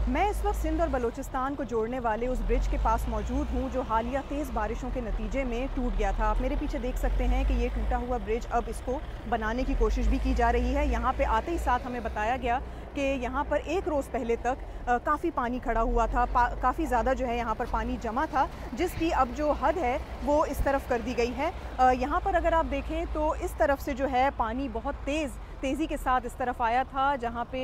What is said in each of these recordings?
मैं इस वक्त सिंध और बलूचिस्तान को जोड़ने वाले उस ब्रिज के पास मौजूद हूँ जो हालिया तेज़ बारिशों के नतीजे में टूट गया था। आप मेरे पीछे देख सकते हैं कि ये टूटा हुआ ब्रिज अब इसको बनाने की कोशिश भी की जा रही है। यहाँ पे आते ही साथ हमें बताया गया कि यहाँ पर एक रोज़ पहले तक काफ़ी पानी खड़ा हुआ था, काफ़ी ज़्यादा जो है यहाँ पर पानी जमा था, जिसकी अब जो हद है वो इस तरफ कर दी गई है। यहाँ पर अगर आप देखें तो इस तरफ से जो है पानी बहुत तेज़ी के साथ इस तरफ आया था, जहाँ पे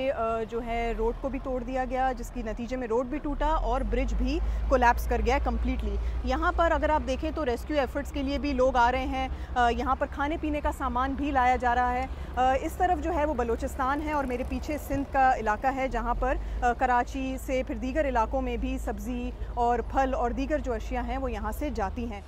जो है रोड को भी तोड़ दिया गया, जिसकी नतीजे में रोड भी टूटा और ब्रिज भी कोलैप्स कर गया कम्प्लीटली। यहाँ पर अगर आप देखें तो रेस्क्यू एफर्ट्स के लिए भी लोग आ रहे हैं। यहाँ पर खाने पीने का सामान भी लाया जा रहा है। इस तरफ जो है वो बलूचिस्तान है और मेरे पीछे सिंध का इलाका है, जहाँ पर कराची से फिर दीगर इलाकों में भी सब्ज़ी और फल और दीगर जो अशिया हैं वो यहाँ से जाती हैं।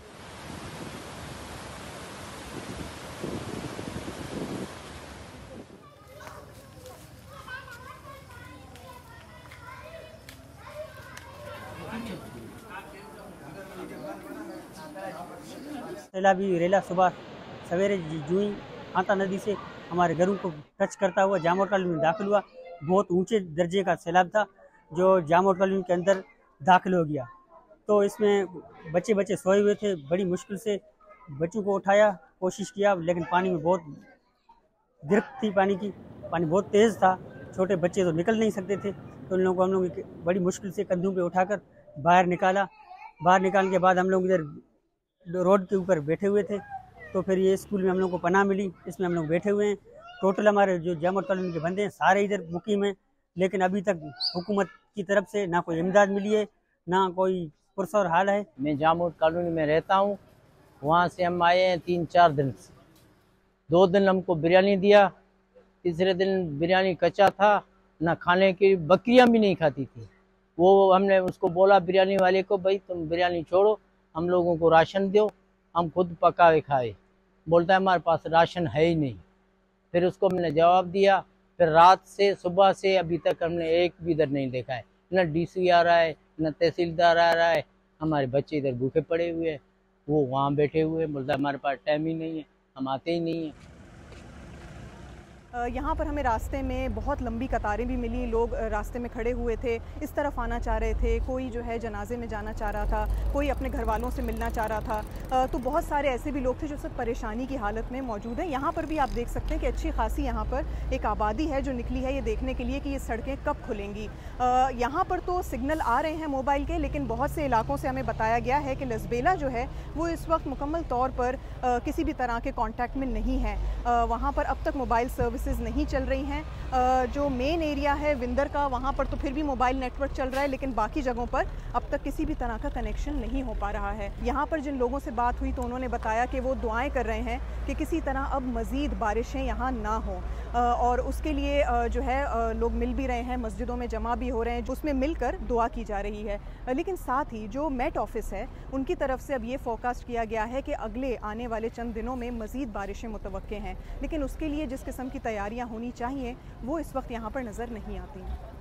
सैलाबी रेला सुबह सवेरे जूं ही हाथा नदी से हमारे घरों को टच करता हुआ जामोद कॉलोनी में दाखिल हुआ। बहुत ऊंचे दर्जे का सैलाब था जो जामोद कॉलोनी के अंदर दाखिल हो गया। तो इसमें बच्चे सोए हुए थे। बड़ी मुश्किल से बच्चों को उठाया, कोशिश किया, लेकिन पानी में बहुत गिरफ्त थी। पानी बहुत तेज़ था, छोटे बच्चे तो निकल नहीं सकते थे। तो उन लोगों को हम लोग बड़ी मुश्किल से कंधों पे उठाकर बाहर निकाला। बाहर निकालने के बाद हम लोग इधर रोड के ऊपर बैठे हुए थे। तो फिर ये स्कूल में हम लोग को पनाह मिली, इसमें हम लोग बैठे हुए हैं। टोटल हमारे जो जामोद कॉलोनी के बंदे हैं सारे इधर मुकीम हैं, लेकिन अभी तक हुकूमत की तरफ से ना कोई इमदाद मिली है, ना कोई पुरसौर हाल है। मैं जामोद कॉलोनी में रहता हूँ। वहाँ से हम आए हैं 3-4 दिन से। 2 दिन हमको बिरयानी दिया, तीसरे दिन बिरयानी कच्चा था, ना खाने की, बकरियाँ भी नहीं खाती थी। वो हमने उसको बोला बिरयानी वाले को, भाई तुम बिरयानी छोड़ो, हम लोगों को राशन दो, हम खुद पका के खाए। बोलता है हमारे पास राशन है ही नहीं। फिर उसको हमने जवाब दिया। फिर रात से सुबह से अभी तक हमने एक भी इधर नहीं देखा है, न डीसी आ रहा है, न तहसीलदार आ रहा है। हमारे बच्चे इधर भूखे पड़े हुए हैं, वो वहाँ बैठे हुए हैं। बोलता है हमारे पास टाइम ही नहीं है, हम आते ही नहीं हैं। यहाँ पर हमें रास्ते में बहुत लंबी कतारें भी मिली। लोग रास्ते में खड़े हुए थे, इस तरफ आना चाह रहे थे, कोई जो है जनाजे में जाना चाह रहा था, कोई अपने घर वालों से मिलना चाह रहा था। तो बहुत सारे ऐसे भी लोग थे जो सब परेशानी की हालत में मौजूद हैं। यहाँ पर भी आप देख सकते हैं कि अच्छी खासी यहाँ पर एक आबादी है जो निकली है ये देखने के लिए कि ये सड़कें कब खुलेंगी। यहाँ पर तो सिग्नल आ रहे हैं मोबाइल के, लेकिन बहुत से इलाकों से हमें बताया गया है कि लसबेला जो है वो इस वक्त मुकम्मल तौर पर किसी भी तरह के कॉन्टैक्ट में नहीं है। वहाँ पर अब तक मोबाइल सर्विस नहीं चल रही हैं। जो मेन एरिया है विंदर का, वहाँ पर तो फिर भी मोबाइल नेटवर्क चल रहा है, लेकिन बाकी जगहों पर अब तक किसी भी तरह का कनेक्शन नहीं हो पा रहा है। यहाँ पर जिन लोगों से बात हुई तो उन्होंने बताया कि वो दुआएं कर रहे हैं कि किसी तरह अब मज़ीद बारिशें यहाँ ना हों, और उसके लिए जो है लोग मिल भी रहे हैं, मस्जिदों में जमा भी हो रहे हैं, उसमें मिलकर दुआ की जा रही है। लेकिन साथ ही जो मेट ऑफिस है उनकी तरफ से अब ये फोरकास्ट किया गया है कि अगले आने वाले चंद दिनों में मज़ीद बारिशें मुतवक्के हैं, लेकिन उसके लिए जिस किस्म की तैयारियां होनी चाहिए वो इस वक्त यहाँ पर नज़र नहीं आती हैं।